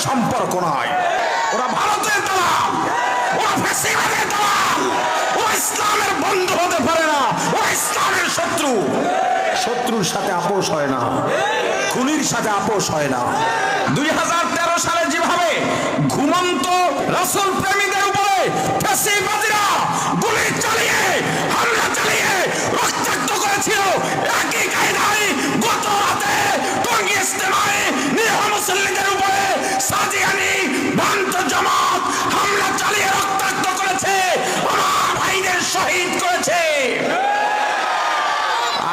সম্পর্ক নাই। ওরা ভারতের দালাল, ওরা ফ্যাসিবাদের দালাল, ওরা ইসলামের বন্ধু হতে পারে না, ওরা ইসলামের শত্রু। শত্রুর সাথে আপোষ হয় না, খুনির সাথে আপোষ হয় না। 2013 সালে যেভাবে ঘুমন্ত রাসূল প্রেমীদের উপরে ফ্যাসিবাদীরা গুলি চালিয়ে হামলা চালিয়ে রক্তাক্ত করেছিল, একই কায়দায় গত রাতে টঙ্গী ইজতেমায় নিরীহ মুসল্লিদের উপরে সাদিয়ানি ভ্রান্ত জামাত হামলা চালিয়ে রক্তাক্ত করেছে, আমার ভাইদের শহীদ করেছে।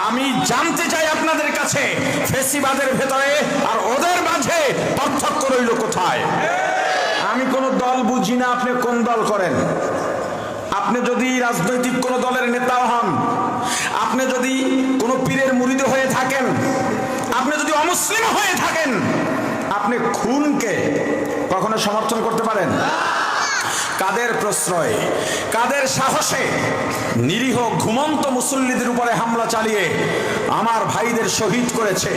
আমি জানতে চাই আপনাদের কাছে, ফ্যাসিবাদের ভেতরে আর ওদের মাঝে পার্থক্য রইল কোথায়? আমি কোন দল বুঝি না, আপনি কোন দল করেন। আপনি যদি রাজনৈতিক কোন দলের নেতা হন, আপনি যদি কোন পীরের মুরিদ হয়ে থাকেন, আপনি যদি অমুসলিম হয়ে থাকেন, আপনি খুনকে কখনো সমর্থন করতে পারেন? কাদের প্রশ্রয়, কাদের সাহসে নিরীহ ঘুমন্ত মুসল্লিদের উপরে হামলা চালিয়ে আমার ভাইদের শহীদ করেছে,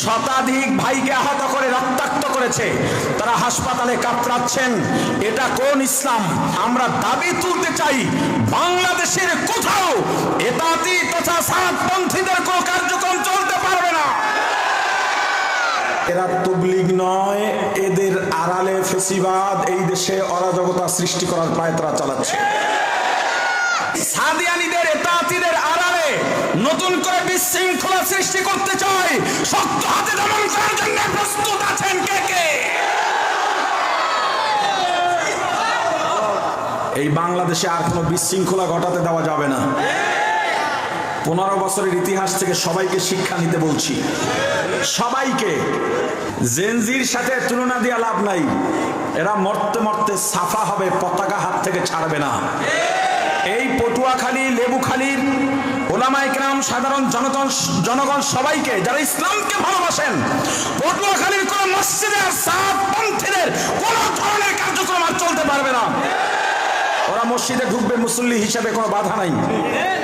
শতাধিক ভাইকে আহত করে রক্তাক্ত করেছে, তারা হাসপাতালে কাতরাচ্ছেন। এটা কোন ইসলাম? আমরা দাবি তুলতে চাই, বাংলাদেশের কোথাও এতাতি তথা সাতপন্থীদের কোনো কার্যক্রম চলতে পারবে না। এরা তবলিগ নয়, এদের আড়ালে ফ্যাসিবাদ এই দেশে অরাজকতা সৃষ্টি করার পায়তারা চালাচ্ছে। সাদিয়ানীদের এতাতীদের আড়ালে নতুন করে বিশৃঙ্খলা সৃষ্টি করতে চায়, শক্ত হাতে দমন করার জন্য প্রস্তুত আছেন কে কে? এই বাংলাদেশে আর কোনো বিশৃঙ্খলা ঘটাতে দেওয়া যাবে না। 15 বছরের ইতিহাস থেকে সবাইকে শিক্ষা নিতে বলছি, সবাইকে। জেনজির সাথে তুলনা দিয়ে লাভ নাই, এরা মরতে মরতে সাফা হবে, পতাকা হাত থেকে ছাড়বে না। এই পটুয়াখালী, লেবুখালীর ওলামায়ে কেরাম, সাধারণ জনগণ সবাইকে, যারা ইসলামকে ভালোবাসেন, পটুয়াখালীর কোন মসজিদে আর সাতপন্থীদের কোন ধরনের কার্যক্রম আর চলতে পারবে না। ওরা মসজিদে ঢুকবে মুসল্লি হিসাবে কোনো বাধা নাই,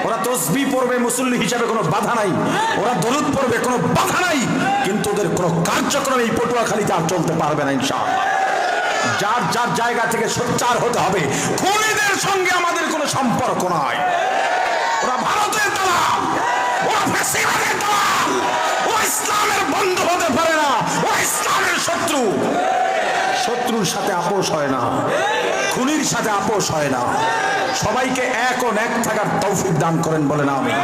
ওরা তসবিহ পড়বে মুসল্লি হিসাবে কোনো বাধা নাই, ওরা দরুদ পড়বে কোনো বাধা নাই, কিন্তু ওদের কোনো কার্যক্রম এই পটুয়াখালীতে আর চলতে পারবে না ইনশাআল্লাহ। যার যার জায়গা থেকে সোচ্চার হতে হবে। খুনিদের সঙ্গে আমাদের কোনো সম্পর্ক নাই। ওরা ভারতের দালাল, ওরা ফ্যাসিবাদের দালাল, ওরা ইসলামের বন্ধু হতে পারে না, ওরা ইসলামের শত্রু। শত্রুর সাথে আপোষ হয় না, খুনির সাথে আপোষ হয় না। সবাইকে এক ও এক থাকার তৌফিক দান করেন বলেন আমিন।